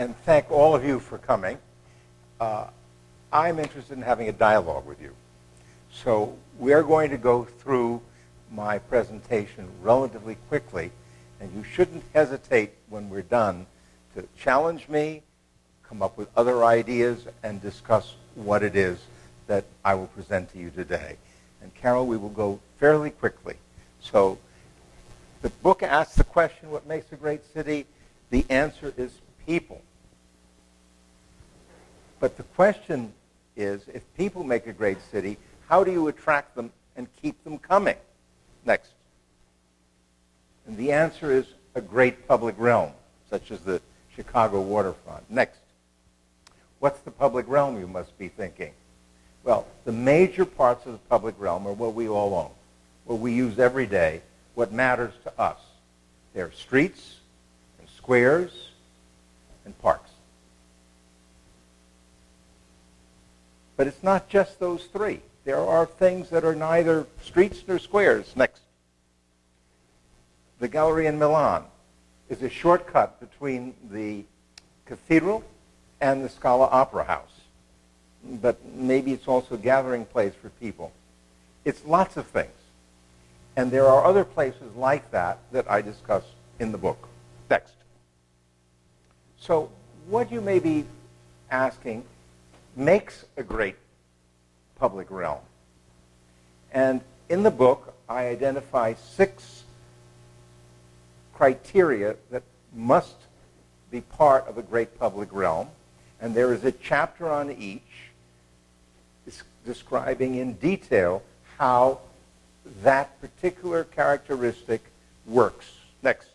and thank all of you for coming. I'm interested in having a dialogue with you. So we're going to go through my presentation relatively quickly, and you shouldn't hesitate when we're done to challenge me, come up with other ideas, and discuss what it is that I will present to you today. And Carol, we will go fairly quickly. So the book asks the question, what makes a great city? The answer is people. But the question is, if people make a great city, how do you attract them and keep them coming? Next. And the answer is a great public realm, such as the Chicago waterfront. Next. What's the public realm, you must be thinking? Well, the major parts of the public realm are what we all own, what we use every day, what matters to us. They're streets and squares and parks. But it's not just those three. There are things that are neither streets nor squares. Next. The gallery in Milan is a shortcut between the cathedral and the Scala Opera House. But maybe it's also a gathering place for people. It's lots of things. And there are other places like that that I discuss in the book. Next. So what you may be asking makes a great public realm. And in the book, I identify 6 criteria that must be part of a great public realm. And there is a chapter on each describing in detail how that particular characteristic works. Next.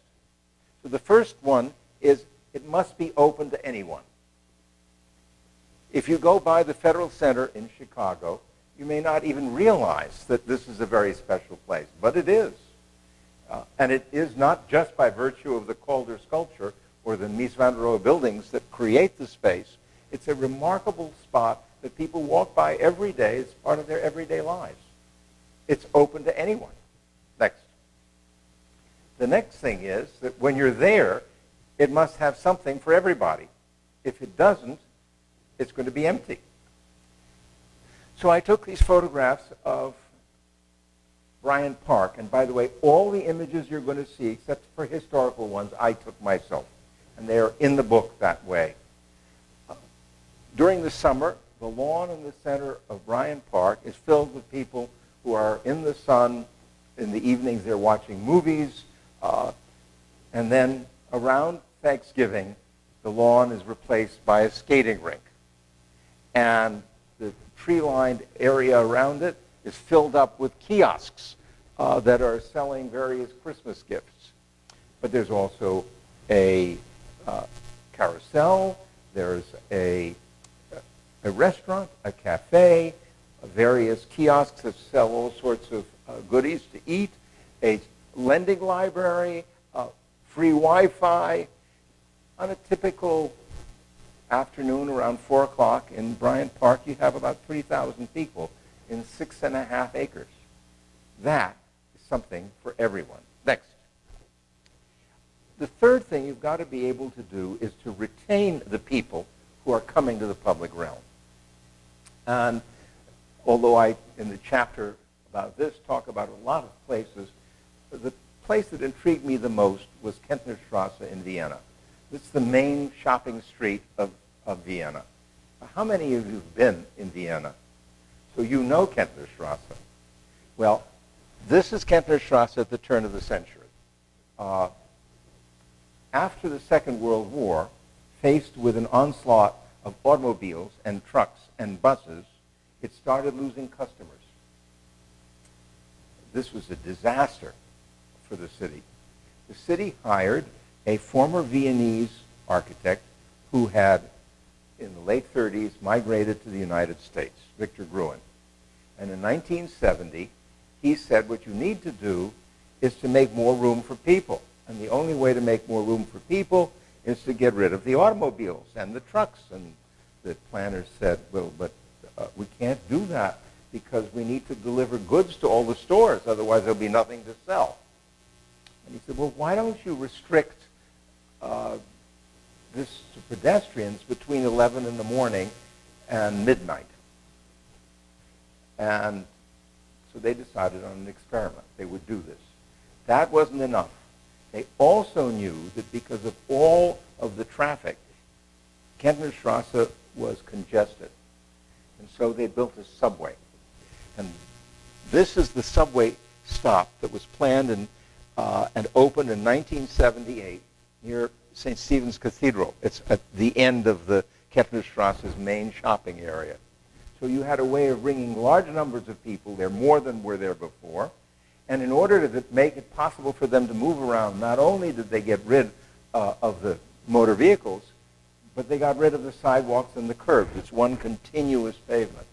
So the first one is it must be open to anyone. If you go by the Federal Center in Chicago, you may not even realize that this is a very special place, but it is. And it is not just by virtue of the Calder sculpture or the Mies van der Rohe buildings that create the space. It's a remarkable spot that people walk by every day. It's part of their everyday lives. It's open to anyone. Next. The next thing is that when you're there, it must have something for everybody. If it doesn't, it's going to be empty. So I took these photographs of Bryant Park. And by the way, all the images you're going to see, except for historical ones, I took myself. And they are in the book that way. During the summer, the lawn in the center of Bryant Park is filled with people who are in the sun. In the evenings, they're watching movies. And then around Thanksgiving, the lawn is replaced by a skating rink. And the tree-lined area around it is filled up with kiosks that are selling various Christmas gifts. But there's also a carousel. There's a restaurant, a cafe, various kiosks that sell all sorts of goodies to eat, a lending library, free Wi-Fi. On a typical afternoon around 4 o'clock in Bryant Park, you have about 3,000 people in 6.5 acres. That is something for everyone. Next. The third thing you've got to be able to do is to retain the people who are coming to the public realm. And although I, in the chapter about this, talk about a lot of places, the place that intrigued me the most was Kentnerstrasse in Vienna. It's the main shopping street of Vienna. How many of you have been in Vienna? So you know Kentnerstrasse. Well, this is Kentnerstrasse at the turn of the century. After the Second World War, faced with an onslaught of automobiles and trucks and buses, it started losing customers. This was a disaster for the city. The city hired a former Viennese architect who had, in the late 30s, migrated to the United States, Victor Gruen. And in 1970, he said, what you need to do is to make more room for people. And the only way to make more room for people is to get rid of the automobiles and the trucks. And the planners said, well, but we can't do that because we need to deliver goods to all the stores, otherwise there'll be nothing to sell. And he said, well, why don't you restrict the this to pedestrians between 11 in the morning and midnight. And so they decided on an experiment. They would do this. That wasn't enough. They also knew that because of all of the traffic, Kentnerstrasse was congested. And so they built a subway. And this is the subway stop that was planned and opened in 1978 near St. Stephen's Cathedral. It's at the end of the Kentnerstrasse's main shopping area. So you had a way of bringing large numbers of people there, more than were there before. And in order to make it possible for them to move around, not only did they get rid of the motor vehicles, but they got rid of the sidewalks and the curbs. It's one continuous pavement.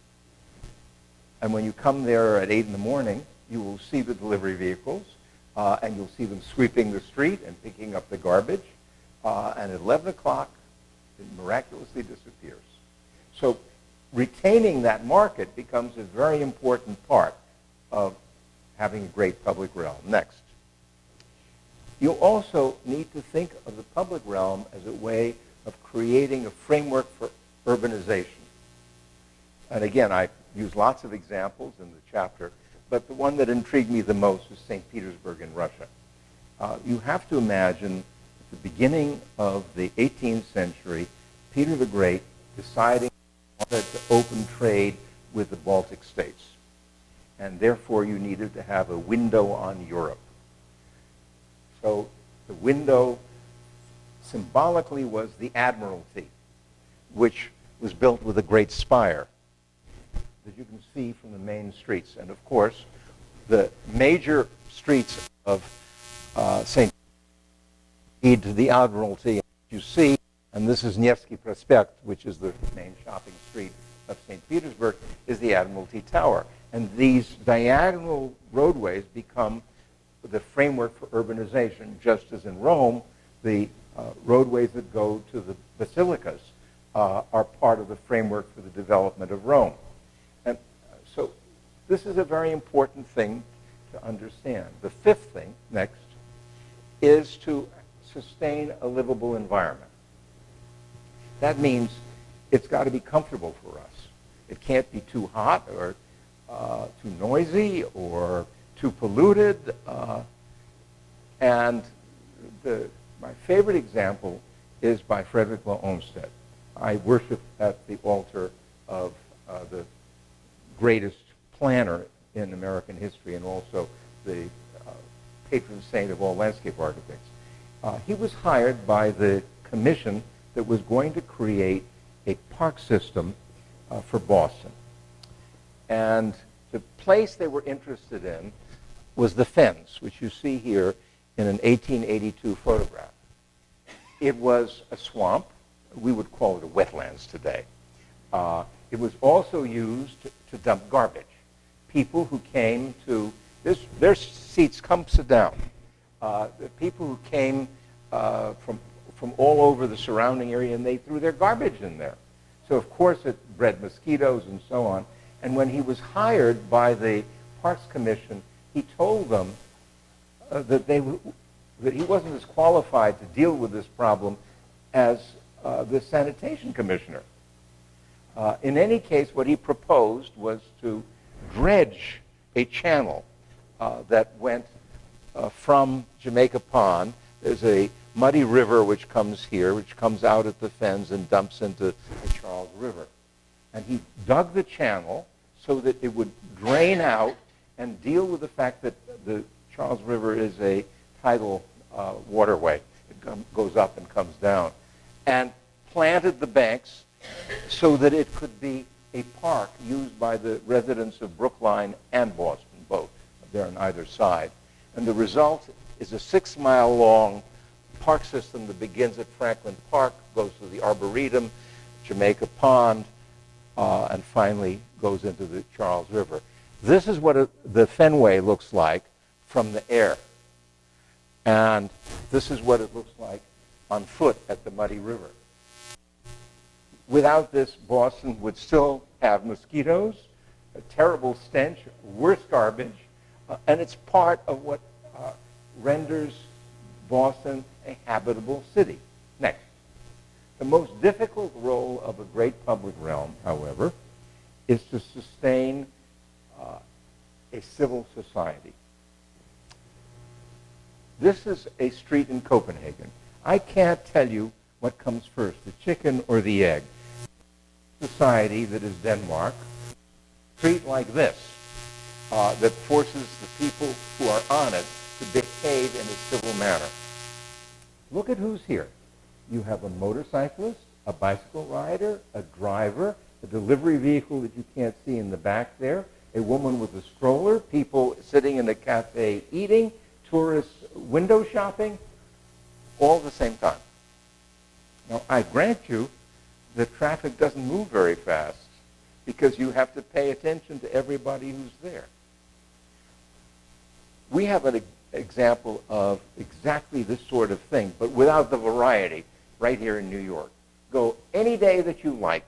And when you come there at 8 in the morning, you will see the delivery vehicles, and you'll see them sweeping the street and picking up the garbage. And at 11 o'clock, it miraculously disappears. So retaining that market becomes a very important part of having a great public realm. Next. You also need to think of the public realm as a way of creating a framework for urbanization. And again, I use lots of examples in the chapter, but the one that intrigued me the most is St. Petersburg in Russia. You have to imagine at the beginning of the 18th century, Peter the Great deciding he wanted to open trade with the Baltic states. And therefore you needed to have a window on Europe. So the window symbolically was the Admiralty, which was built with a great spire that you can see from the main streets. And of course, the major streets of St. lead to the Admiralty. You see, and this is Nevsky Prospect, which is the main shopping street of St. Petersburg, is the Admiralty Tower. And these diagonal roadways become the framework for urbanization, just as in Rome, the roadways that go to the basilicas are part of the framework for the development of Rome. And so this is a very important thing to understand. The fifth thing, next, is to sustain a livable environment. That means it's got to be comfortable for us. It can't be too hot or too noisy or too polluted. And my favorite example is by Frederick Law Olmsted. I worship at the altar of the greatest planner in American history and also the patron saint of all landscape architects. He was hired by the commission that was going to create a park system for Boston. And the place they were interested in was the Fens, which you see here in an 1882 photograph. It was a swamp. We would call it a wetlands today. It was also used to dump garbage. People who came to, their seats come sit down. The people who came from all over the surrounding area, and they threw their garbage in there. So of course it bred mosquitoes and so on. And when he was hired by the Parks Commission, he told them that he wasn't as qualified to deal with this problem as the sanitation commissioner. In any case, what he proposed was to dredge a channel that went from Jamaica Pond. There's a muddy river which comes here, which comes out at the Fens and dumps into the Charles River. And he dug the channel so that it would drain out and deal with the fact that the Charles River is a tidal waterway. It goes up and comes down. And planted the banks so that it could be a park used by the residents of Brookline and Boston, both. They're on either side. And the result is a 6-mile-long park system that begins at Franklin Park, goes to the Arboretum, Jamaica Pond, and finally goes into the Charles River. This is what the Fenway looks like from the air. And this is what it looks like on foot at the muddy river. Without this, Boston would still have mosquitoes, a terrible stench, worse garbage, and it's part of what renders Boston a habitable city. Next. The most difficult role of a great public realm, however, is to sustain a civil society. This is a street in Copenhagen. I can't tell you what comes first, the chicken or the egg. Society that is Denmark, a street like this, that forces the people who are on it to behave in a civil manner. Look at who's here. You have a motorcyclist, a bicycle rider, a driver, a delivery vehicle that you can't see in the back there, a woman with a stroller, people sitting in a cafe eating, tourists window shopping, all at the same time. Now, I grant you the traffic doesn't move very fast because you have to pay attention to everybody who's there. We have an example of exactly this sort of thing, but without the variety, right here in New York. Go any day that you like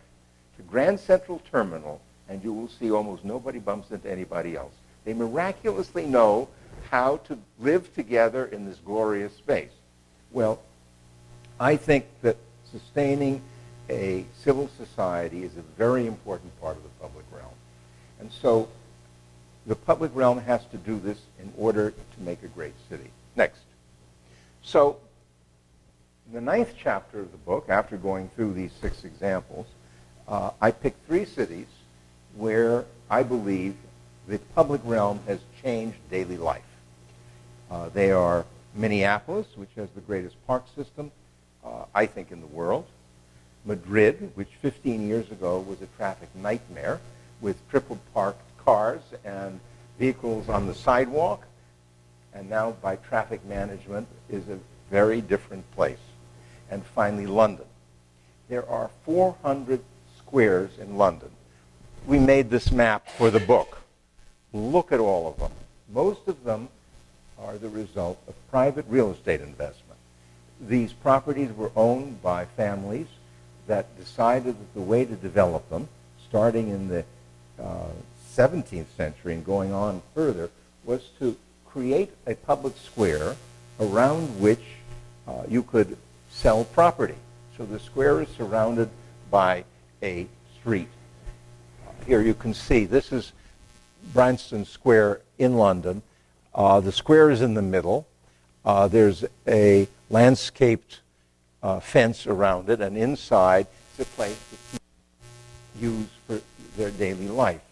to Grand Central Terminal, and you will see almost nobody bumps into anybody else. They miraculously know how to live together in this glorious space. Well, I think that sustaining a civil society is a very important part of the public realm. And so the public realm has to do this in order to make a great city. Next. So in the 9th chapter of the book, after going through these 6 examples, I picked 3 cities where I believe the public realm has changed daily life. They are Minneapolis, which has the greatest park system, I think, in the world. Madrid, which 15 years ago was a traffic nightmare with triple parked cars and vehicles on the sidewalk, and now by traffic management is a very different place. And finally, London. There are 400 squares in London. We made this map for the book. Look at all of them. Most of them are the result of private real estate investment. These properties were owned by families that decided that the way to develop them, starting in the 17th century and going on further, was to create a public square around which you could sell property. So the square is surrounded by a street. Here you can see, this is Bryanston Square in London. The square is in the middle. There's a landscaped fence around it, and inside is a place that people use for their daily life.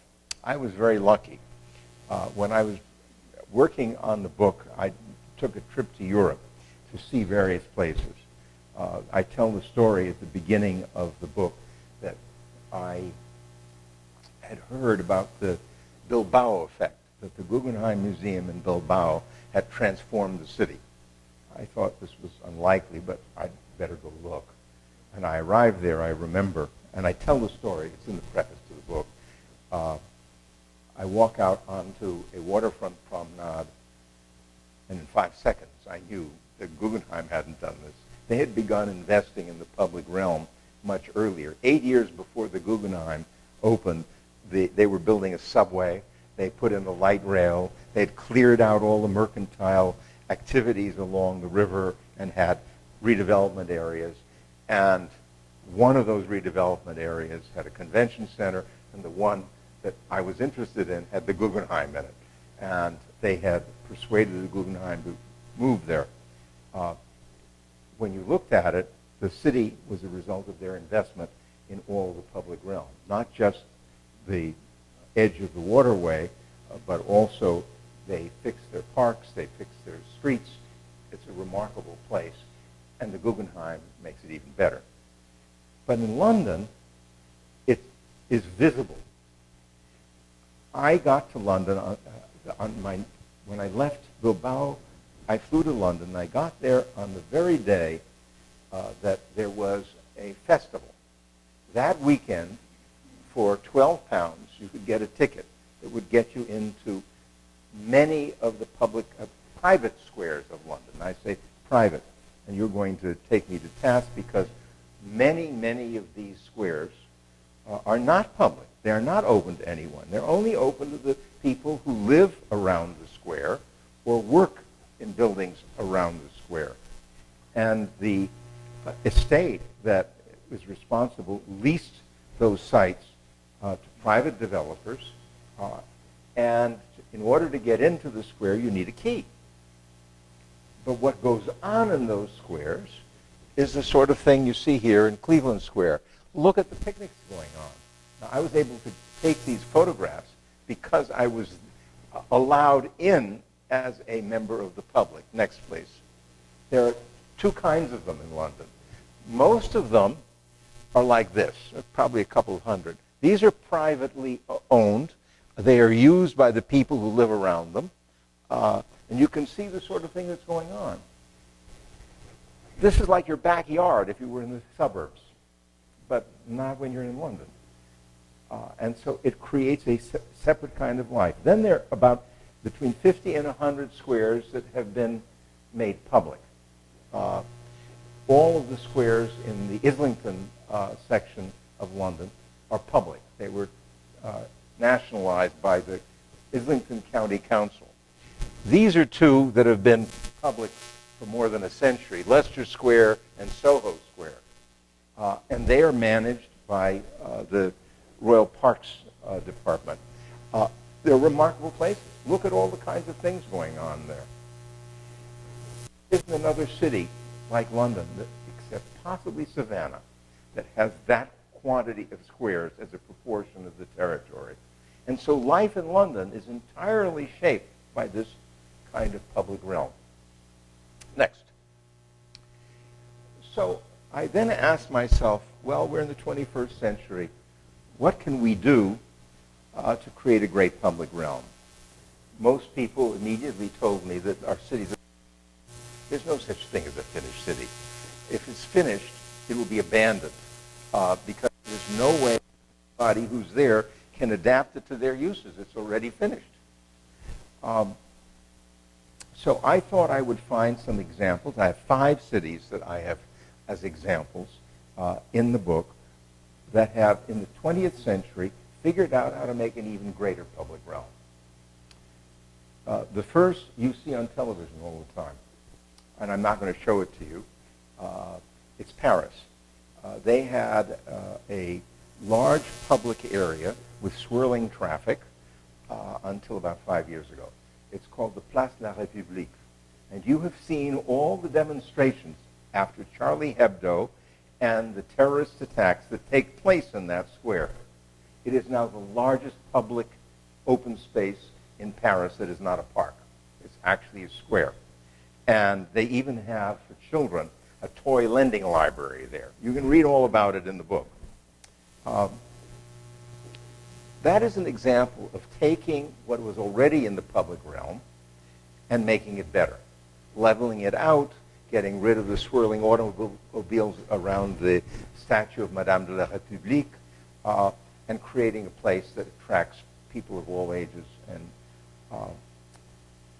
I was very lucky. When I was working on the book, I took a trip to Europe to see various places. I tell the story at the beginning of the book that I had heard about the Bilbao effect, that the Guggenheim Museum in Bilbao had transformed the city. I thought this was unlikely, but I'd better go look. And I arrived there, I remember, and I tell the story, it's in the preface to the book. I walk out onto a waterfront promenade, and in 5 seconds I knew that Guggenheim hadn't done this. They had begun investing in the public realm much earlier. 8 years before the Guggenheim opened, they were building a subway. They put in a light rail. They had cleared out all the mercantile activities along the river and had redevelopment areas. And one of those redevelopment areas had a convention center, and the one that I was interested in had the Guggenheim in it. And they had persuaded the Guggenheim to move there. When you looked at it, the city was a result of their investment in all the public realm, not just the edge of the waterway, but also they fixed their parks, they fixed their streets. It's a remarkable place, and the Guggenheim makes it even better. But in London, it is visible. I got to London when I left Bilbao. I flew to London. I got there on the very day that there was a festival. That weekend, for £12, you could get a ticket that would get you into many of the private squares of London. I say private, and you're going to take me to task because many, many of these squares are not public. They are not open to anyone. They're only open to the people who live around the square or work in buildings around the square. And the estate that is responsible, leased those sites to private developers. And in order to get into the square, you need a key. But what goes on in those squares is the sort of thing you see here in Cleveland Square. Look at the picnics going on. Now, I was able to take these photographs because I was allowed in as a member of the public. Next, please. There are two kinds of them in London. Most of them are like this, probably a couple of hundred. These are privately owned. They are used by the people who live around them. And you can see the sort of thing that's going on. This is like your backyard if you were in the suburbs, but not when you're in London. And so it creates a separate kind of life. Then there are about between 50 and 100 squares that have been made public. All of the squares in the Islington section of London are public. They were nationalized by the Islington County Council. These are two that have been public for more than a century, Leicester Square and Soho Square. And they are managed by the Royal Parks Department. They're remarkable places. Look at all the kinds of things going on there. There isn't another city like London, except possibly Savannah, that has that quantity of squares as a proportion of the territory. And so life in London is entirely shaped by this kind of public realm. Next. So I then asked myself, well, we're in the 21st century. What can we do to create a great public realm? Most people immediately told me that our cities, there's no such thing as a finished city. If it's finished, it will be abandoned because there's no way anybody who's there can adapt it to their uses. It's already finished. So I thought I would find some examples. I have 5 cities that I have as examples in the book that have, in the 20th century, figured out how to make an even greater public realm. The first you see on television all the time, and I'm not going to show it to you. It's Paris. They had a large public area with swirling traffic until about 5 years ago. It's called the Place de la République. And you have seen all the demonstrations after Charlie Hebdo and the terrorist attacks that take place in that square. It is now the largest public open space in Paris that is not a park. It's actually a square. And they even have, for children, a toy lending library there. You can read all about it in the book. That is an example of taking what was already in the public realm and making it better, leveling it out, getting rid of the swirling automobiles around the statue of Madame de la République, and creating a place that attracts people of all ages. And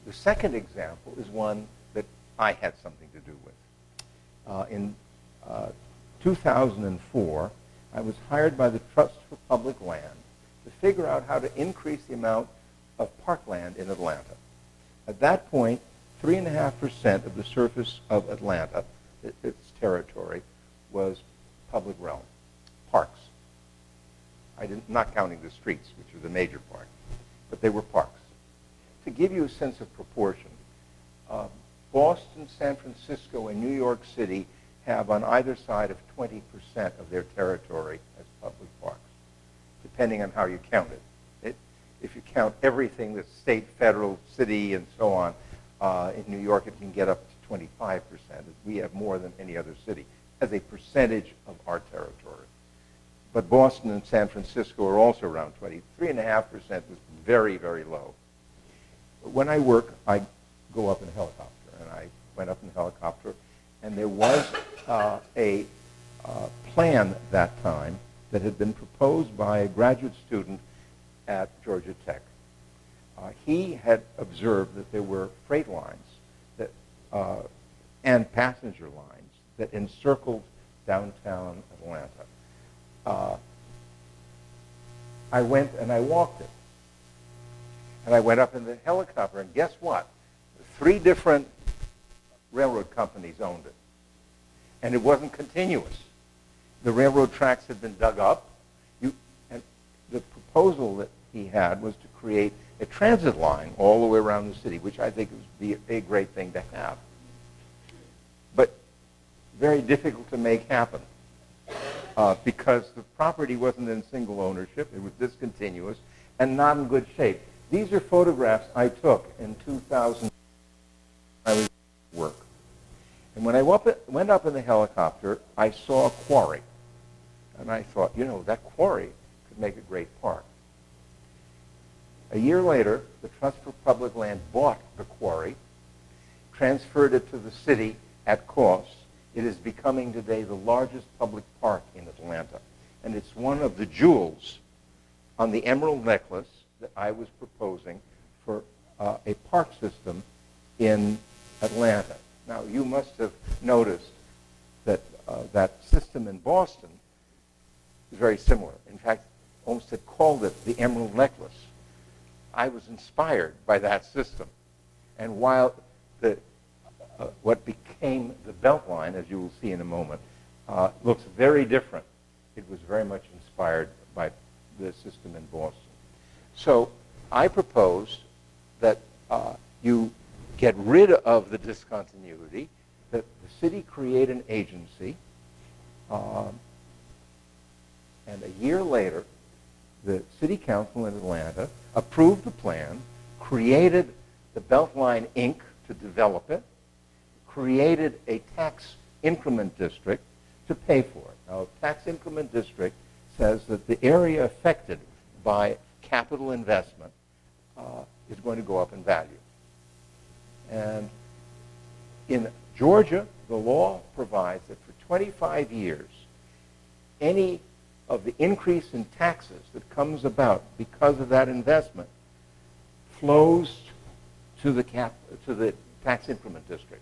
the second example is one that I had something to do with. In 2004, I was hired by the Trust for Public Land to figure out how to increase the amount of parkland in Atlanta. At that point, 3.5% of the surface of Atlanta, its territory, was public realm, parks. Not counting the streets, which are the major part, but they were parks. To give you a sense of proportion, Boston, San Francisco, and New York City have on either side of 20% of their territory as public parks, depending on how you count it. If you count everything that's state, federal, city, and so on, in New York it can get up to 25%. We have more than any other city as a percentage of our territory. But Boston and San Francisco are also around 20. 3.5% was very, very low. When I work, I go up in a helicopter, and I went up in a helicopter, and there was a plan that time that had been proposed by a graduate student at Georgia Tech. He had observed that there were freight lines that, and passenger lines that encircled downtown Atlanta. I went and I walked it. And I went up in the helicopter, and guess what? 3 different railroad companies owned it. And it wasn't continuous. the railroad tracks had been dug up. And the proposal that he had was to create a transit line all the way around the city, which I think would be a great thing to have. But very difficult to make happen because the property wasn't in single ownership. It was discontinuous and not in good shape. These are photographs I took in 2000. I was at work. And when I went up in the helicopter, I saw a quarry. And I thought, you know, that quarry could make a great park. A year later, the Trust for Public Land bought the quarry, transferred it to the city at cost. It is becoming today the largest public park in Atlanta. And it's one of the jewels on the emerald necklace that I was proposing for a park system in Atlanta. Now, you must have noticed that that system in Boston is very similar. In fact, Olmsted called it the emerald necklace. I was inspired by that system. And while what became the Beltline, as you will see in a moment, looks very different, it was very much inspired by the system in Boston. So I proposed that you get rid of the discontinuity, that the city create an agency, and a year later, the city council in Atlanta approved the plan, created the Beltline Inc. to develop it, created a tax increment district to pay for it. Now, a tax increment district says that the area affected by capital investment is going to go up in value. And in Georgia, the law provides that for 25 years, any of the increase in taxes that comes about because of that investment flows to the tax increment district.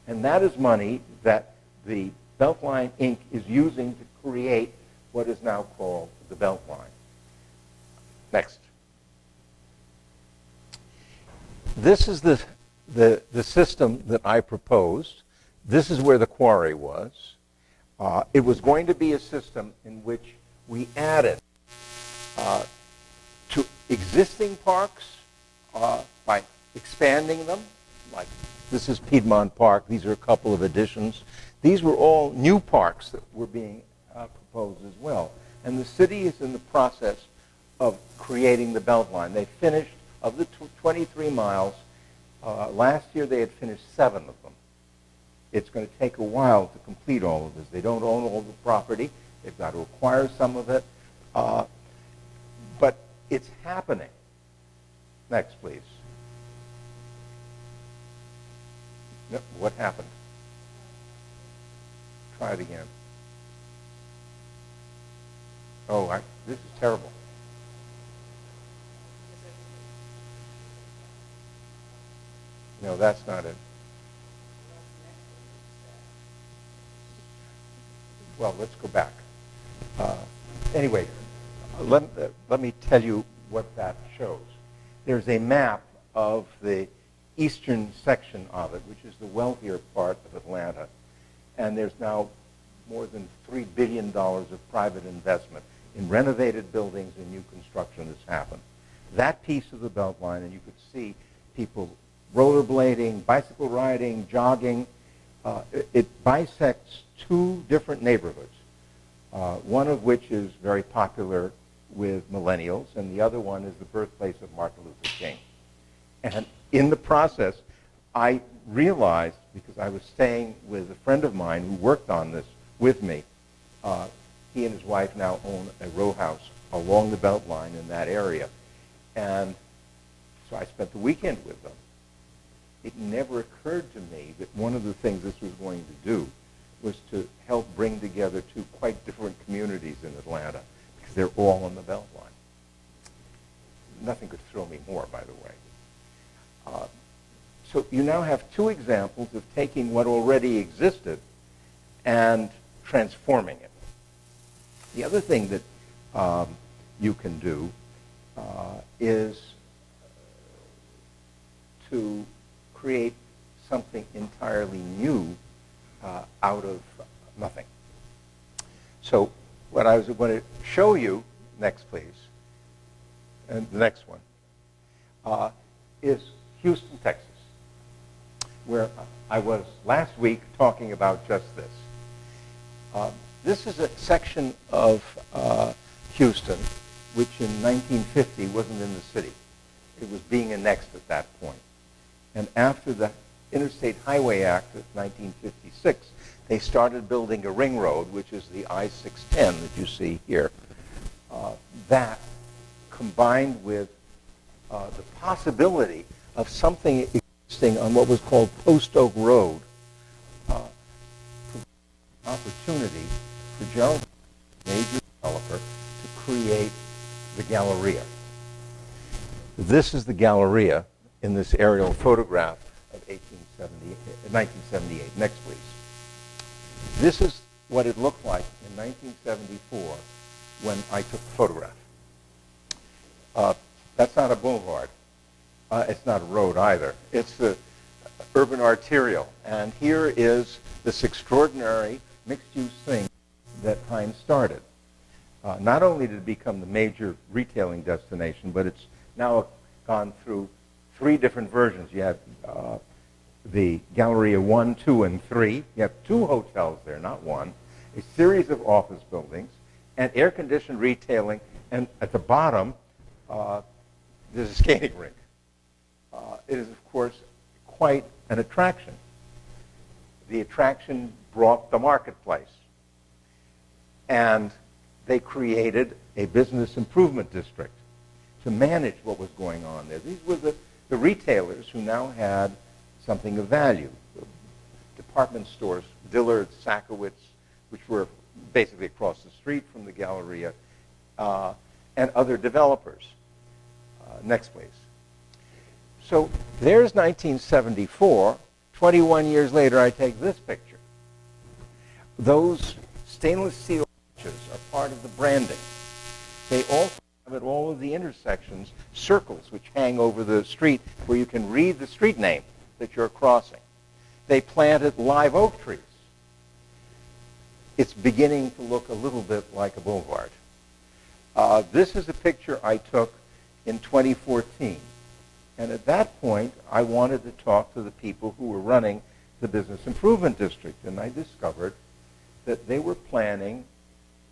And that is money that the Beltline Inc. is using to create what is now called the Beltline. Next. This is the system that I proposed. This is where the quarry was. It was going to be a system in which we added to existing parks by expanding them. Like this is Piedmont Park. These are a couple of additions. These were all new parks that were being proposed as well. And the city is in the process of creating the Beltline. They finished, of the 23 miles, last year they had finished 7 of them. It's going to take a while to complete all of this. They don't own all the property. They've got to acquire some of it. But it's happening. Next, please. No, what happened? Try it again. Oh, this is terrible. No, that's not it. Well, let's go back. Anyway, let me tell you what that shows. There's a map of the eastern section of it, which is the wealthier part of Atlanta. And there's now more than $3 billion of private investment in renovated buildings and new construction that's happened. That piece of the Beltline, and you could see people rollerblading, bicycle riding, jogging. It bisects 2 different neighborhoods, one of which is very popular with millennials, and the other one is the birthplace of Martin Luther King. And in the process, I realized, because I was staying with a friend of mine who worked on this with me, he and his wife now own a row house along the Beltline in that area. And so I spent the weekend with them. It never occurred to me that one of the things this was going to do was to help bring together 2 quite different communities in Atlanta, because they're all on the Beltline. Nothing could thrill me more, by the way. So you now have 2 examples of taking what already existed and transforming it. The other thing that you can do is to create something entirely new out of nothing. So what I was going to show you, next please, and the next one, is Houston, Texas, where I was last week talking about just this. This is a section of Houston which in 1950 wasn't in the city. It was being annexed at that point. And after the Interstate Highway Act of 1956, they started building a ring road, which is the I-610 that you see here. That, combined with the possibility of something existing on what was called Post Oak Road, opportunity for Gerald, major developer, to create the Galleria. This is the Galleria in this aerial photograph of 1978. Next, please. This is what it looked like in 1974 when I took the photograph. That's not a boulevard. It's not a road either. It's the urban arterial. And here is this extraordinary mixed-use thing that Hines started. Not only did it become the major retailing destination, but it's now gone through 3 different versions. You have the Galleria 1, 2, and 3. You have 2 hotels there, not one, a series of office buildings, and air-conditioned retailing, and at the bottom, there's a skating rink. It is, of course, quite an attraction. The attraction brought the marketplace. And they created a business improvement district to manage what was going on there. These were the retailers who now had something of value. Department stores, Dillard's, Sakowitz, which were basically across the street from the Galleria, and other developers. Next, please. So there's 1974. 21 years later, I take this picture. Those stainless steel arches are part of the branding. They also have at all of the intersections circles which hang over the street where you can read the street name that you're crossing. They planted live oak trees. It's beginning to look a little bit like a boulevard. This is a picture I took in 2014. And at that point, I wanted to talk to the people who were running the Business Improvement District. And I discovered that they were planning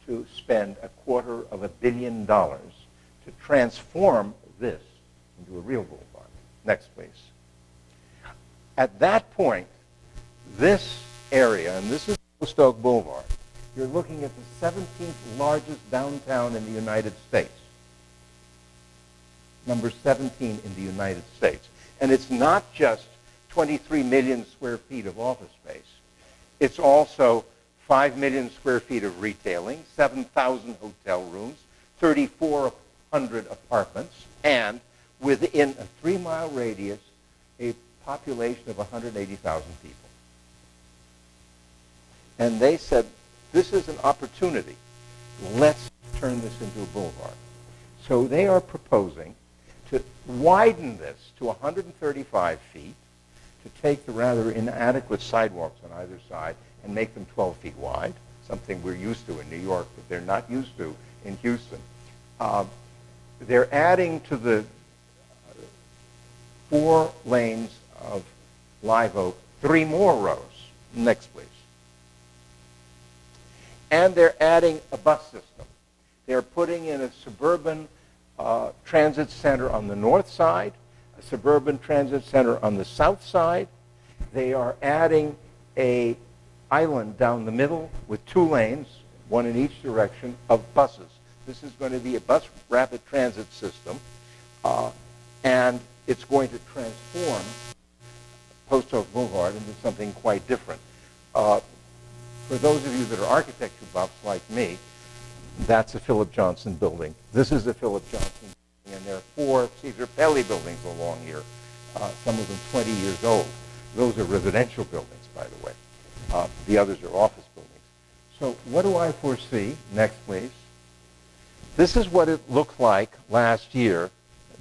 to spend $250 million to transform this into a real boulevard. Next, please. At that point, this area, and this is Post Oak Boulevard, you're looking at the 17th largest downtown in the United States. Number 17 in the United States. And it's not just 23 million square feet of office space. It's also 5 million square feet of retailing, 7,000 hotel rooms, 3,400 apartments, and within a 3-mile radius, a population of 180,000 people. And they said, this is an opportunity. Let's turn this into a boulevard. So they are proposing to widen this to 135 feet, to take the rather inadequate sidewalks on either side and make them 12 feet wide, something we're used to in New York, but they're not used to in Houston. They're adding to the 4 lanes of live oak 3 more rows. Next, please. And they're adding a bus system. They're putting in a suburban transit center on the north side, a suburban transit center on the south side. They are adding a island down the middle with 2 lanes, 1 in each direction, of buses. This is going to be a bus rapid transit system, and it's going to transform Post Oak Boulevard into something quite different. For those of you that are architecture buffs like me, that's a Philip Johnson building. This is a Philip Johnson building, and there are 4 Cesar Pelli buildings along here, some of them 20 years old. Those are residential buildings, by the way. The others are office buildings. So what do I foresee? Next, please. This is what it looked like last year.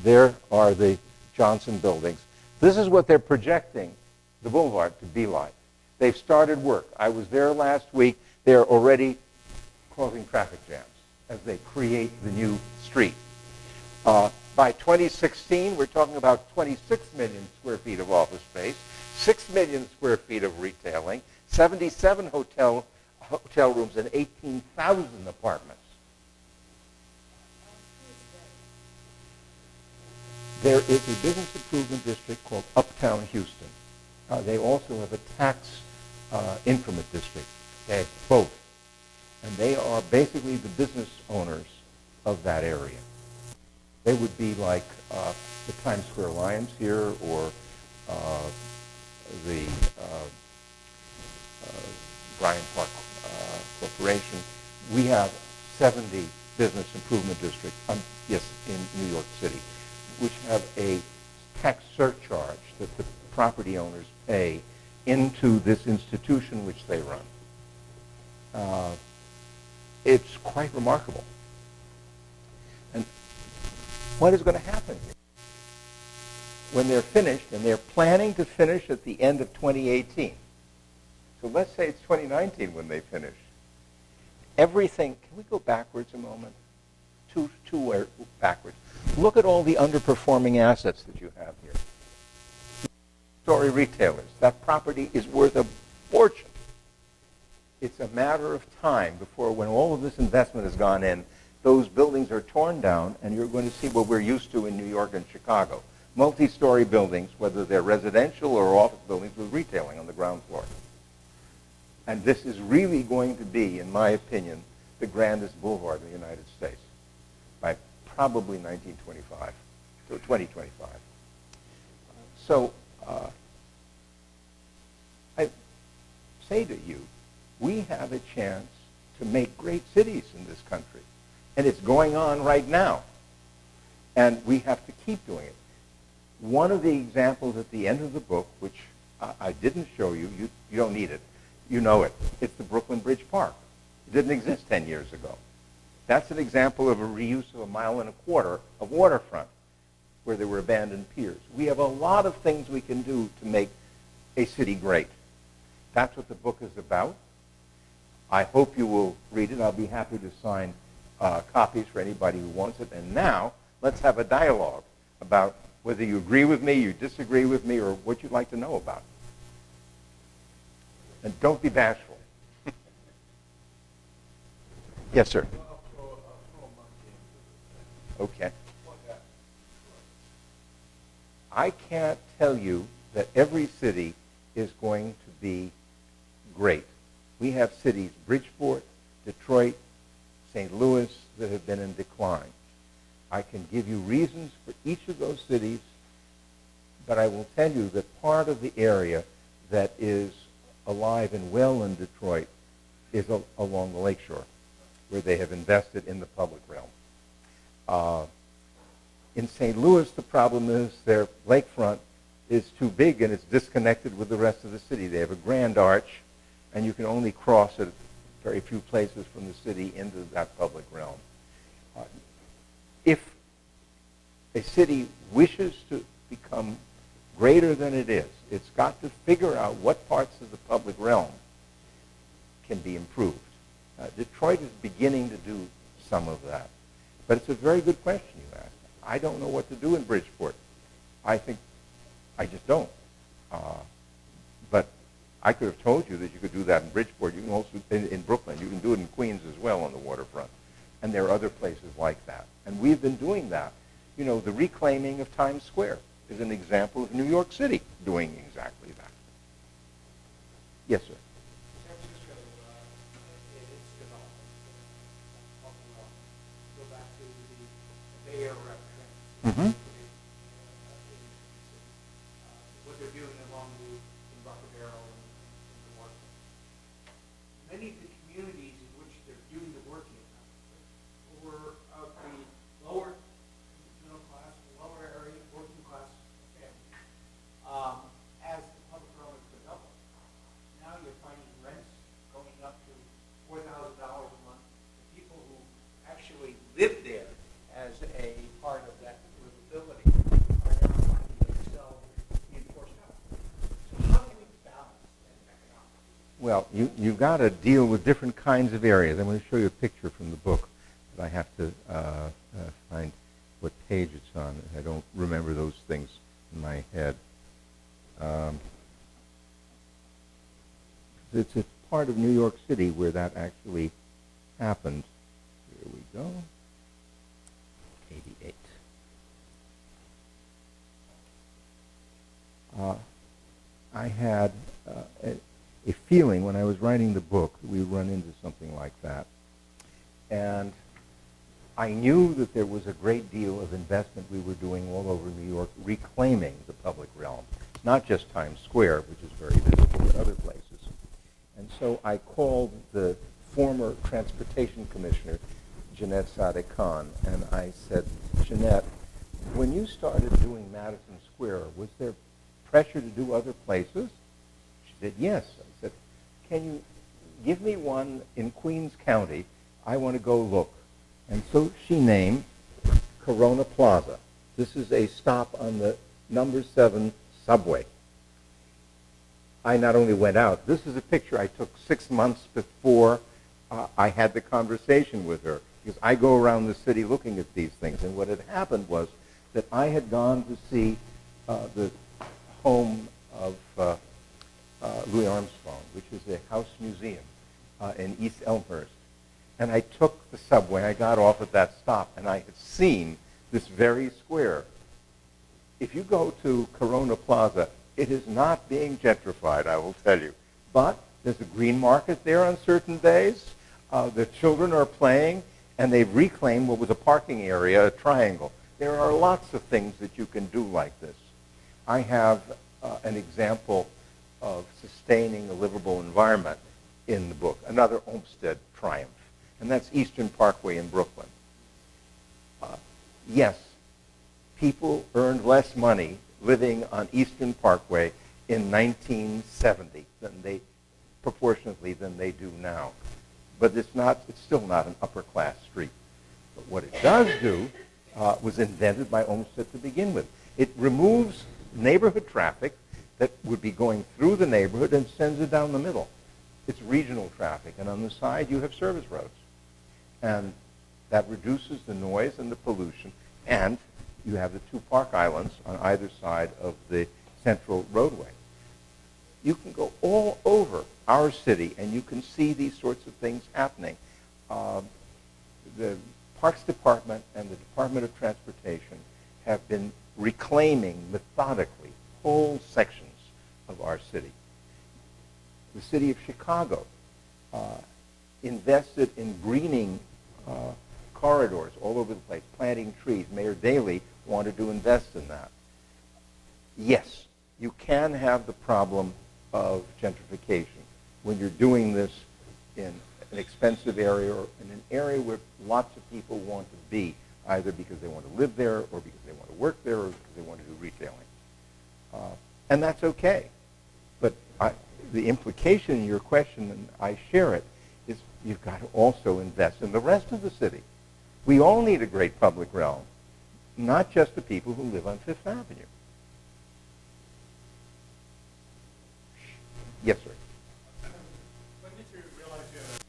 There are the Johnson buildings. This is what they're projecting the boulevard to be like. They've started work. I was there last week. They're already causing traffic jams as they create the new street. By 2016, we're talking about 26 million square feet of office space, 6 million square feet of retailing, 77 hotel rooms, and 18,000 apartments. There is a business improvement district called Uptown Houston. They also have a tax increment district. They have both. And they are basically the business owners of that area. They would be like the Times Square Lions here, or the Bryant Park Corporation. We have 70 business improvement districts, in New York City, which have a tax surcharge that the property owners pay into this institution which they run. It's quite remarkable. And what is going to happen here? When they're finished, and they're planning to finish at the end of 2018. So let's say it's 2019 when they finish. Everything, can we go backwards a moment? Two backwards. Look at all the underperforming assets that you have here. Story retailers. That property is worth a fortune. It's a matter of time before, when all of this investment has gone in, those buildings are torn down, and you're going to see what we're used to in New York and Chicago. Multi-story buildings, whether they're residential or office buildings, with retailing on the ground floor. And this is really going to be, in my opinion, the grandest boulevard in the United States by probably 1925 or 2025. So I say to you, we have a chance to make great cities in this country. And it's going on right now. And we have to keep doing it. One of the examples at the end of the book, which I didn't show you, you don't need it, you know it. It's the Brooklyn Bridge Park. It didn't exist 10 years ago. That's an example of a reuse of 1.25 miles of waterfront where there were abandoned piers. We have a lot of things we can do to make a city great. That's what the book is about. I hope you will read it. I'll be happy to sign copies for anybody who wants it. And now, let's have a dialogue about whether you agree with me, you disagree with me, or what you'd like to know about. And don't be bashful. Yes, sir. Okay. I can't tell you that every city is going to be great. We have cities, Bridgeport, Detroit, St. Louis, that have been in decline. I can give you reasons for each of those cities, but I will tell you that part of the area that is alive and well in Detroit is along the lakeshore, where they have invested in the public realm. In St. Louis, the problem is their lakefront is too big and it's disconnected with the rest of the city. They have a grand arch, and you can only cross it very few places from the city into that public realm. If a city wishes to become greater than it is, it's got to figure out what parts of the public realm can be improved. Detroit is beginning to do some of that. But it's a very good question you asked. I don't know what to do in Bridgeport. I just don't. But I could have told you that you could do that in Bridgeport. You can also, in Brooklyn, you can do it in Queens as well on the waterfront. And there are other places like that. And we've been doing that. You know, the reclaiming of Times Square is an example of New York City doing exactly that. Yes, sir. San Francisco, its development, go back to the Bay Area reference. What they're doing along the Embarcadero and the work. Many of the communities in which they're doing the work in were of the lower middle class, lower area, working class families. As the public realm has developed, now you're finding rents going up to $4,000 a month. The people who actually live there as a part of that livability you got to deal with different kinds of areas. I'm going to show you a picture from the book, but I have to find what page it's on. I don't remember those things in my head. It's a part of New York City where that actually happened. Here we go. 88. I had a feeling when I was writing the book that we would run into something like that. And I knew that there was a great deal of investment we were doing all over New York reclaiming the public realm, not just Times Square, which is very visible, but other places. And so I called the former Transportation Commissioner, Jeanette Sadek Khan, and I said, Jeanette, when you started doing Madison Square, was there pressure to do other places? She said, yes. I said, can you give me one in Queens County? I want to go look. And so she named Corona Plaza. This is a stop on the number 7 subway. I not only went out, this is a picture I took 6 months before I had the conversation with her, because I go around the city looking at these things. And what had happened was that I had gone to see the home of Louis Armstrong, which is a house museum in East Elmhurst. And I took the subway, I got off at that stop, and I had seen this very square. If you go to Corona Plaza, it is not being gentrified, I will tell you. But there's a green market there on certain days. The children are playing, and they've reclaimed what was a parking area, a triangle. There are lots of things that you can do like this. I have an example of sustaining a livable environment in the book, another Olmsted triumph, and that's Eastern Parkway in Brooklyn. Yes, people earned less money living on Eastern Parkway in 1970 proportionately than they do now. But it's still not an upper class street. But what it does do was invented by Olmsted to begin with. It removes neighborhood traffic that would be going through the neighborhood and sends it down the middle. It's regional traffic, and on the side you have service roads. And that reduces the noise and the pollution, and you have the 2 park islands on either side of the central roadway. You can go all over our city, and you can see these sorts of things happening. The Parks Department and the Department of Transportation have been reclaiming methodically whole sections of our city. The city of Chicago invested in greening corridors all over the place, planting trees. Mayor Daley wanted to invest in that. Yes, you can have the problem of gentrification when you're doing this in an expensive area or in an area where lots of people want to be, either because they want to live there or because they want to work there or because they want to do retailing. And that's okay. But the implication in your question, and I share it, is you've got to also invest in the rest of the city. We all need a great public realm, not just the people who live on Fifth Avenue. Yes, sir. When did you realize you had a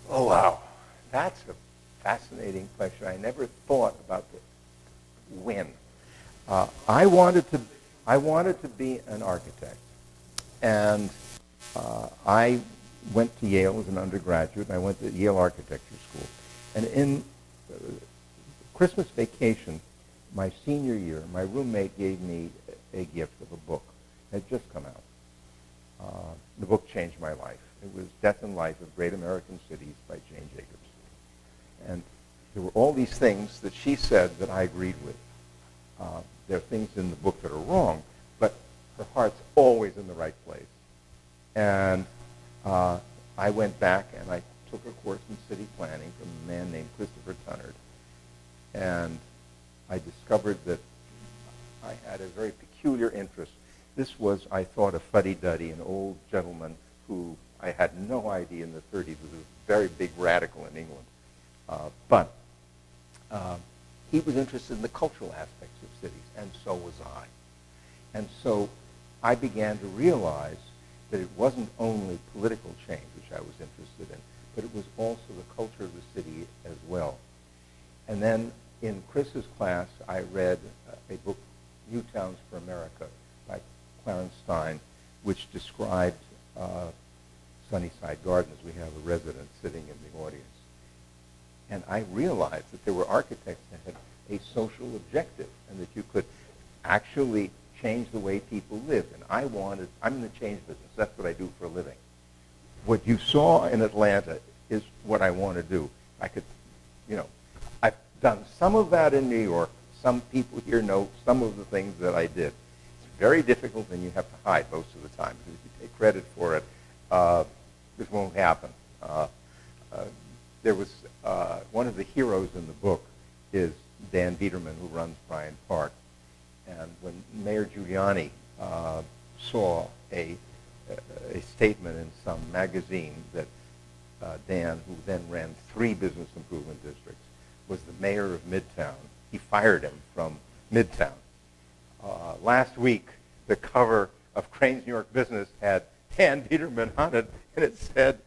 Oh, wow. That's a fascinating question. I never thought about the when. I wanted to be an architect. And I went to Yale as an undergraduate, and I went to Yale Architecture School. And in Christmas vacation, my senior year, my roommate gave me a gift of a book. It had just come out. The book changed my life. It was Death and Life of Great American Cities by Jane Jacobs. And there were all these things that she said that I agreed with. There are things in the book that are wrong, but her heart's always in the right place. And I went back and I took a course in city planning from a man named Christopher Tunnard. And I discovered that I had a very peculiar interest. This was, I thought, a fuddy-duddy, an old gentleman who I had no idea in the 30s was a very big radical in England. But he was interested in the cultural aspects of cities, and so was I. And so I began to realize that it wasn't only political change, which I was interested in, but it was also the culture of the city as well. And then in Chris's class, I read a book, New Towns for America, by Clarence Stein, which described Sunnyside Gardens. We have a resident sitting in the audience. And I realized that there were architects that had a social objective and that you could actually change the way people live. And I'm in the change business. That's what I do for a living. What you saw in Atlanta is what I want to do. I could, I've done some of that in New York. Some people here know some of the things that I did. It's very difficult and you have to hide most of the time because if you take credit for it, this won't happen. There was one of the heroes in the book is Dan Biederman, who runs Bryant Park. And when Mayor Giuliani saw a statement in some magazine that Dan, who then ran 3 business improvement districts, was the mayor of Midtown, he fired him from Midtown. Last week, the cover of Crane's New York Business had Dan Biederman on it, and it said,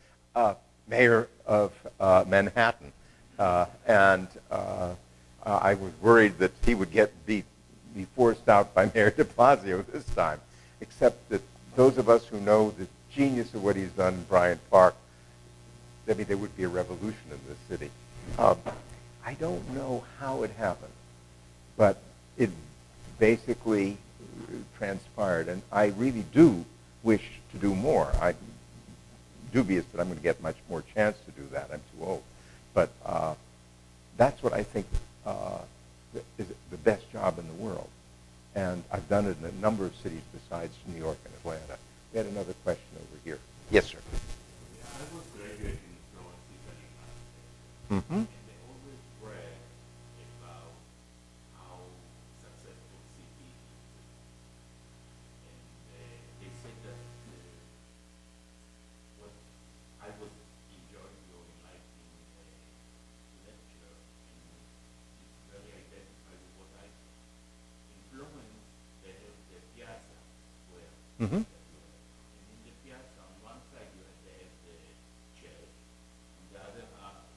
Mayor of Manhattan. And I was worried that he would be forced out by Mayor de Blasio this time, except that those of us who know the genius of what he's done in Bryant Park, there would be a revolution in this city. I don't know how it happened, but it basically transpired, and I really do wish to do more. I'm dubious that I'm going to get much more chance to do that. I'm too old. But that's what I think is the best job in the world. And I've done it in a number of cities besides New York and Atlanta. We had another question over here. Yes, sir. Yeah, I was graduating from Italy last year. Mm-hmm. And they always brag about how successful city is. And they said that what I was enjoying your enlightening lecture, and it's very identified with what I saw. In Florence, they have the Piazza Square. Mm-hmm. And in the piazza, on one side you have the church, on the other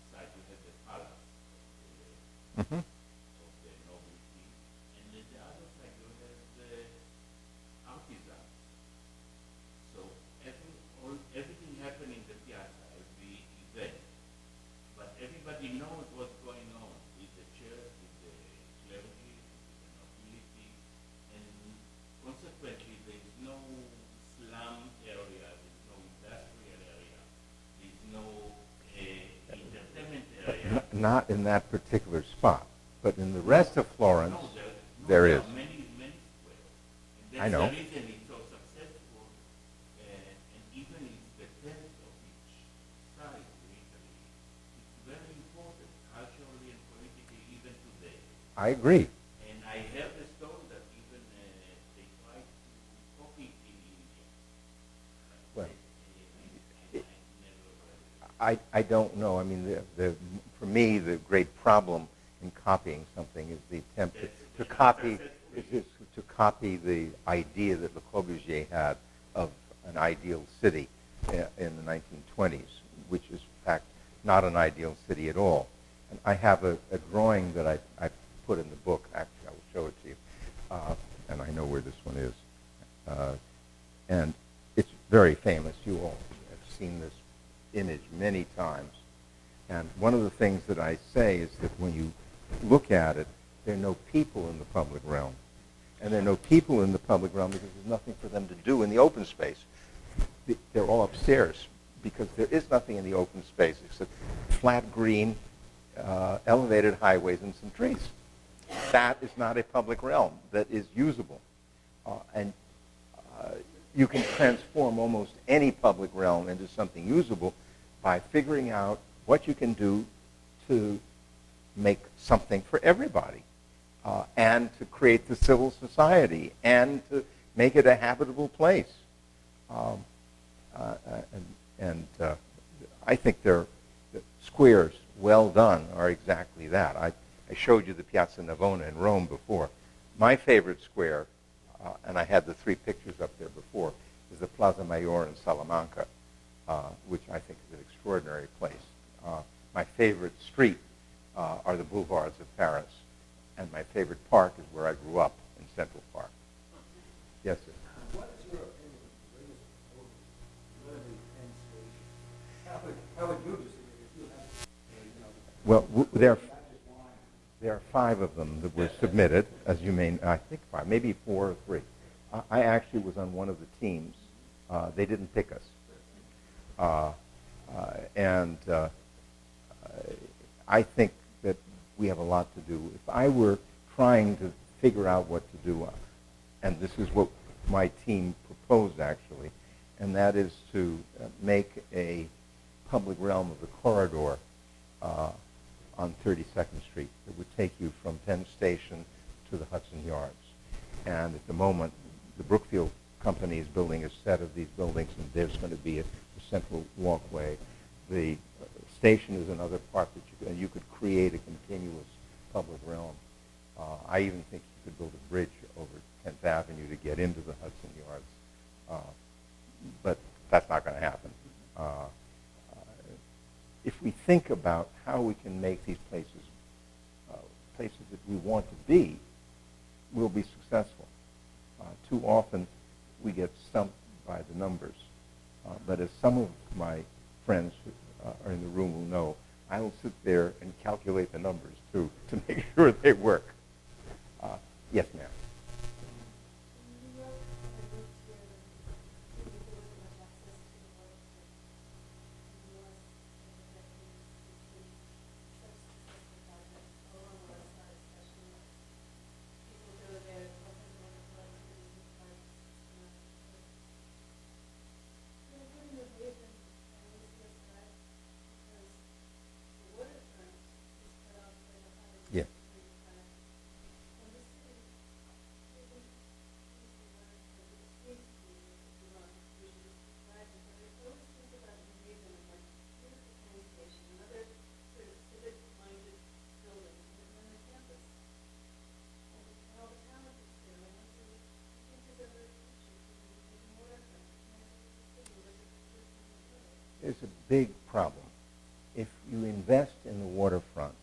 side you have the palace Mm-hmm. of the nobility, and on the other side you have the artisans. So everything happened in the piazza, every event, but everybody knows what's going on with the church, with the clergy, with the nobility, and consequently there is no slum area, there's no industrial area, there's no entertainment area. Not in that particular spot, but in the rest of Florence, No, there is. are many squares. And I that's know. the reason it's so successful, and even it's the tenth of each size in Italy. It's very important culturally and politically even today. I agree. And I heard a story that even they tried to copy it in India. Well, I never heard it. I don't know. I mean, for me, the great problem in copying something is the attempt to copy the idea that Le Corbusier had of an ideal city in the 1920s, which is in fact not an ideal city at all. And I have a drawing that I put in the book. Actually, I will show it to you, and I know where this one is. And it's very famous. You all have seen this image many times. And one of the things that I say is that when you look at it, there are no people in the public realm. And there are no people in the public realm because there's nothing for them to do in the open space. They're all upstairs because there is nothing in the open space except flat green, elevated highways and some trees. That is not a public realm that is usable. And you can transform almost any public realm into something usable by figuring out what you can do to make something for everybody, and to create the civil society, and to make it a habitable place. I think the squares, well done, are exactly that. I showed you the Piazza Navona in Rome before. My favorite square and I had the three pictures up there before, is the Plaza Mayor in Salamanca, which I think is an extraordinary place. My favorite street are the boulevards of Paris, and my favorite park is where I grew up in Central Park. Yes, sir. What is your opinion of the latest proposal, literally Penn Station? How would you disagree if you had, Well, there are 5 of them that were submitted, as you may, I think 5, maybe 4 or 3. I actually was on one of the teams. They didn't pick us. And I think that we have a lot to do. If I were trying to figure out what to do, and this is what my team proposed actually, and that is to make a public realm of the corridor on 32nd Street that would take you from Penn Station to the Hudson Yards. And at the moment, the Brookfield Company is building a set of these buildings, and there's going to be a central walkway. The station is another part that you could create a continuous public realm. I even think you could build a bridge over 10th Avenue to get into the Hudson Yards. But that's not going to happen. If we think about how we can make these places places that we want to be, we'll be successful. Too often we get stumped by the numbers. But as some of my friends who are in the room will know, I will sit there and calculate the numbers too to make sure they work. Yes, ma'am. Yeah. There's a big problem. If you invest in the waterfront,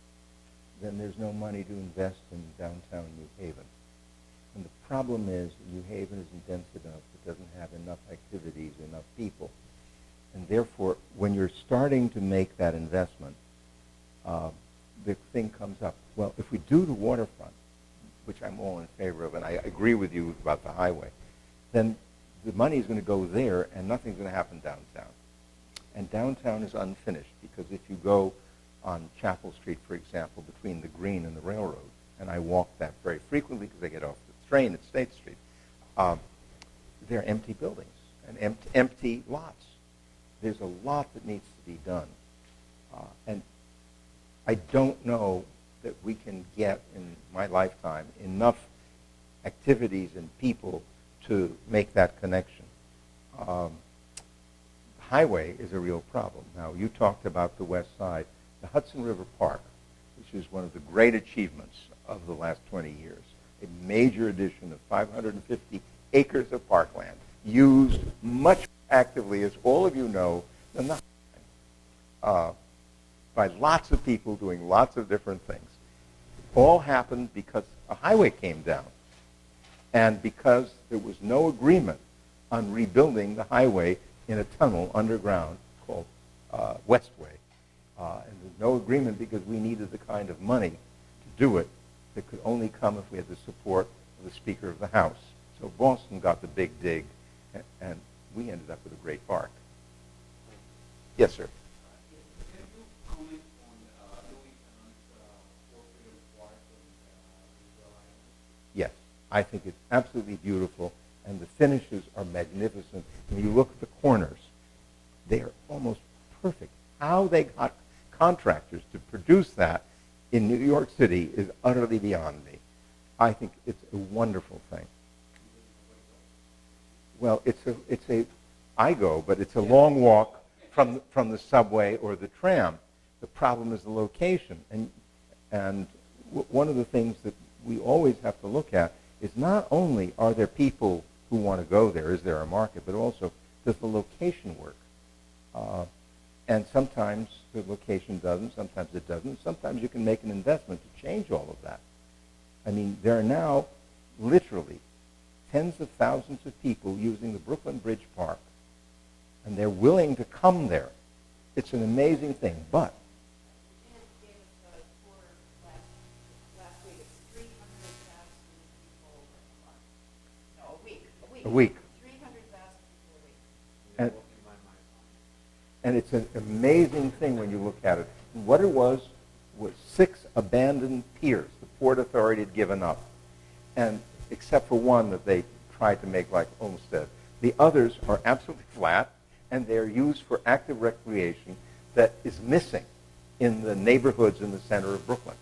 then there's no money to invest in downtown New Haven. And the problem is New Haven isn't dense enough. It doesn't have enough activities, enough people. And therefore, when you're starting to make that investment, the thing comes up. Well, if we do the waterfront, which I'm all in favor of, and I agree with you about the highway, then the money is going to go there and nothing's going to happen downtown. And downtown is unfinished because if you go on Chapel Street, for example, between the Green and the railroad, and I walk that very frequently because I get off the train at State Street, there are empty buildings and empty lots. There's a lot that needs to be done. And I don't know that we can get, in my lifetime, enough activities and people to make that connection. Highway is a real problem. Now, you talked about the West Side. The Hudson River Park, which is one of the great achievements of the last 20 years, a major addition of 550 acres of parkland, used much more actively, as all of you know, than the highway, by lots of people doing lots of different things. All happened because a highway came down, and because there was no agreement on rebuilding the highway in a tunnel underground called Westway. And there's no agreement because we needed the kind of money to do it that could only come if we had the support of the Speaker of the House. So Boston got the big dig, and we ended up with a great park. Yes, sir. Can you comment on Louis Vuitton's portrait of Clark and Beltline? Yes, I think it's absolutely beautiful, and the finishes are magnificent. When you look at the corners, they are almost perfect. How they got contractors to produce that in New York City is utterly beyond me. I think it's a wonderful thing. Well, I go, but it's a long walk from the subway or the tram. The problem is the location, and one of the things that we always have to look at is not only are there people who want to go there, is there a market, but also does the location work? And sometimes the location doesn't, sometimes it doesn't. Sometimes you can make an investment to change all of that. I mean, there are now literally tens of thousands of people using the Brooklyn Bridge Park, and they're willing to come there. It's an amazing thing, but a week. 300,000 people a week. And it's an amazing thing when you look at it. What it was 6 abandoned piers the Port Authority had given up, and except for one that they tried to make like Olmsted. The others are absolutely flat, and they're used for active recreation that is missing in the neighborhoods in the center of Brooklyn.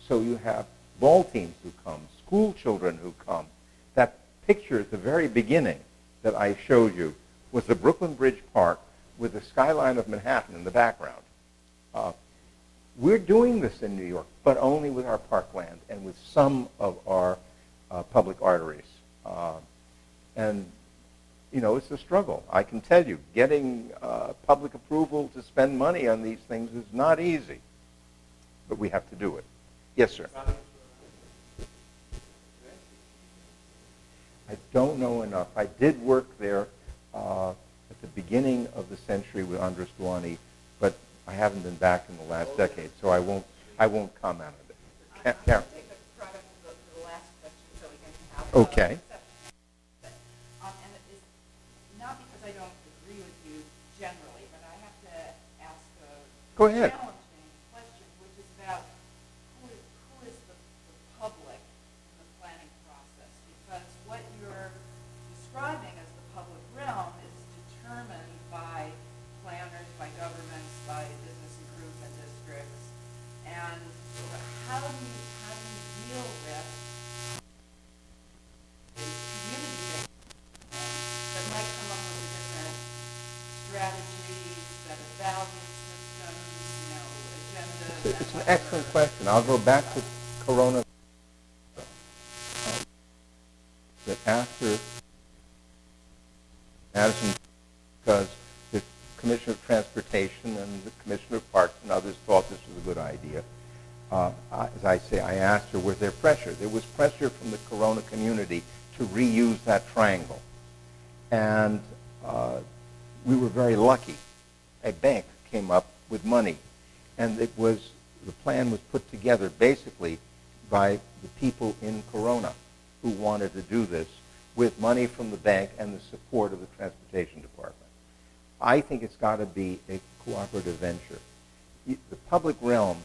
So you have ball teams who come, school children who come. That picture at the very beginning that I showed you was the Brooklyn Bridge Park with the skyline of Manhattan in the background. We're doing this in New York, but only with our parkland and with some of our public arteries. And, you know, it's a struggle. I can tell you, getting public approval to spend money on these things is not easy, but we have to do it. Yes, sir. I don't know enough. I did work there at the beginning of the century with Andres Duani, but I haven't been back in the last decade, so I won't comment on it. I'm going to take the product to the last question so we can have Okay. And it is not because I don't agree with you generally, but I have to ask a Go ahead. challenging question, which is about who is the public in the planning process? Because what you're describing as the public realm is determined by planners, by governments, by business improvement districts, and how do you deal with the community that might come up with different strategies, set of value systems, agendas? It's an excellent question. I'll go back to Corona. That after Madison, because the Commissioner of Transportation and the Commissioner of Parks and others thought this was a good idea, as I say, I asked her, was there pressure? There was pressure from the Corona community to reuse that triangle. And we were very lucky. A bank came up with money, and the plan was put together basically by the people in Corona who wanted to do this with money from the bank and the support of the Transportation Department. I think it's got to be a cooperative venture. The public realm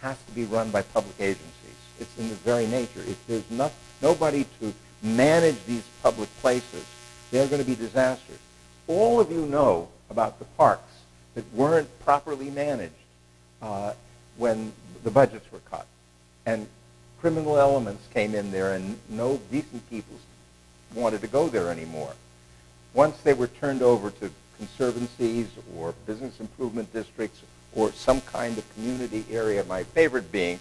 has to be run by public agencies. It's in the very nature. If there's nobody to manage these public places, they're going to be disasters. All of you know about the parks that weren't properly managed when the budgets were cut. And criminal elements came in there, and no decent people wanted to go there anymore. Once they were turned over to conservancies or business improvement districts or some kind of community area, my favorite being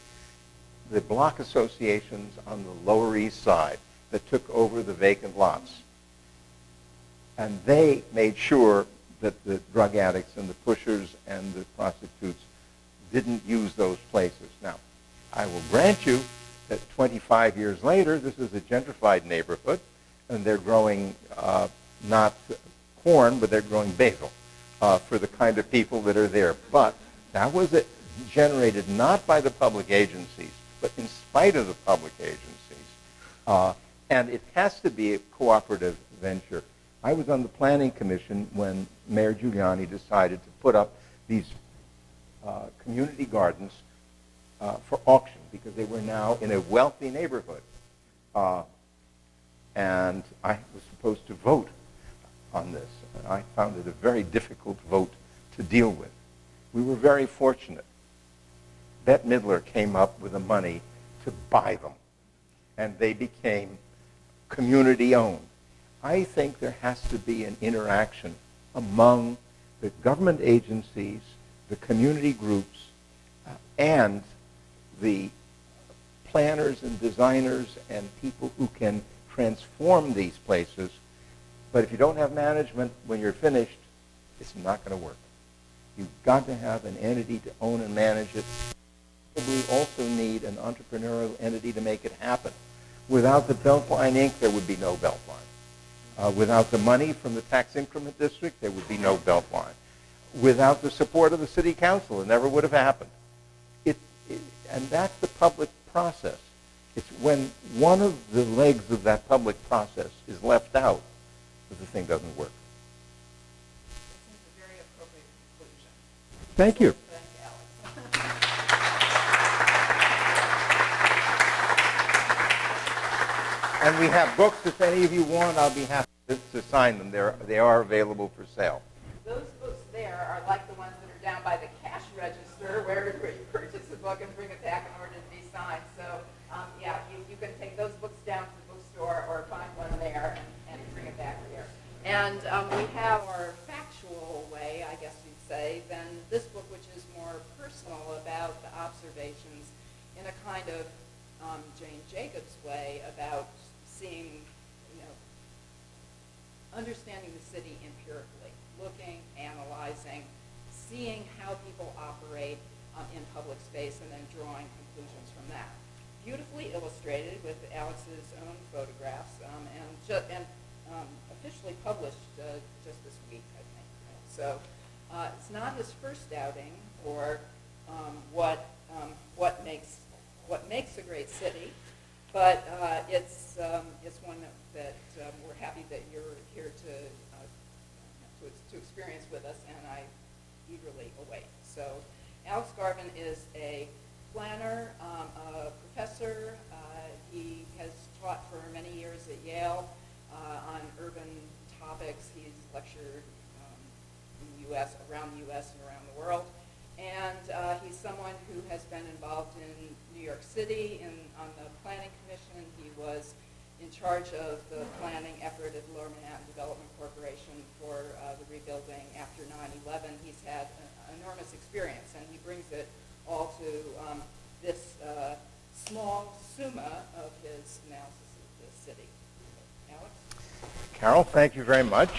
the block associations on the Lower East Side that took over the vacant lots. And they made sure that the drug addicts and the pushers and the prostitutes didn't use those places. Now, I will grant you that 25 years later, this is a gentrified neighborhood, and they're growing not corn, but they're growing basil for the kind of people that are there. But that was generated not by the public agencies, but in spite of the public agencies. And it has to be a cooperative venture. I was on the Planning Commission when Mayor Giuliani decided to put up these community gardens for auction because they were now in a wealthy neighborhood. And I was supposed to vote on this. And I found it a very difficult vote to deal with. We were very fortunate. Bette Midler came up with the money to buy them, and they became community-owned. I think there has to be an interaction among the government agencies, the community groups, and the planners and designers and people who can transform these places. But if you don't have management when you're finished, it's not going to work. You've got to have an entity to own and manage it. We also need an entrepreneurial entity to make it happen. Without the Beltline Inc., there would be no Beltline. Without the money from the tax increment district, there would be no Beltline. Without the support of the city council, it never would have happened. And that's the public process. It's when one of the legs of that public process is left out that the thing doesn't work. This is a very appropriate conclusion. Thank you. Thank you, Alex. And we have books. If any of you want, I'll be happy to sign them. They are available for sale. Those books there are like the ones that are down by the cash register where you purchase a book and bring it back in order to be signed. So, yeah, you can take those books down to the bookstore or find one there and bring it back here. And we have our factual way, I guess you'd say, than this book, which is more personal about the observations in a kind of Jane Jacobs way about seeing, understanding the city empirically, looking, analyzing, seeing how people operate in public space, and then drawing conclusions from that. Beautifully illustrated with Alex's own photographs, and officially published just this week, I think. So it's not his first outing for what makes a great city, but it's one that we're happy that you're here to experience with us, and I eagerly await. So Alex Garvin is a planner, a professor. He has taught for many years at Yale on urban topics. He's lectured in the U.S., around the U.S. and around the world. And he's someone who has been involved in New York City on the Planning Commission. He was in charge of the planning effort at the Lower Manhattan Development Corporation for the rebuilding after 9/11. He's had enormous experience, and he brings it all to this small summa of his analysis of the city. Alex? Carol, thank you very much.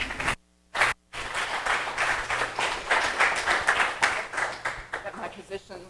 That my position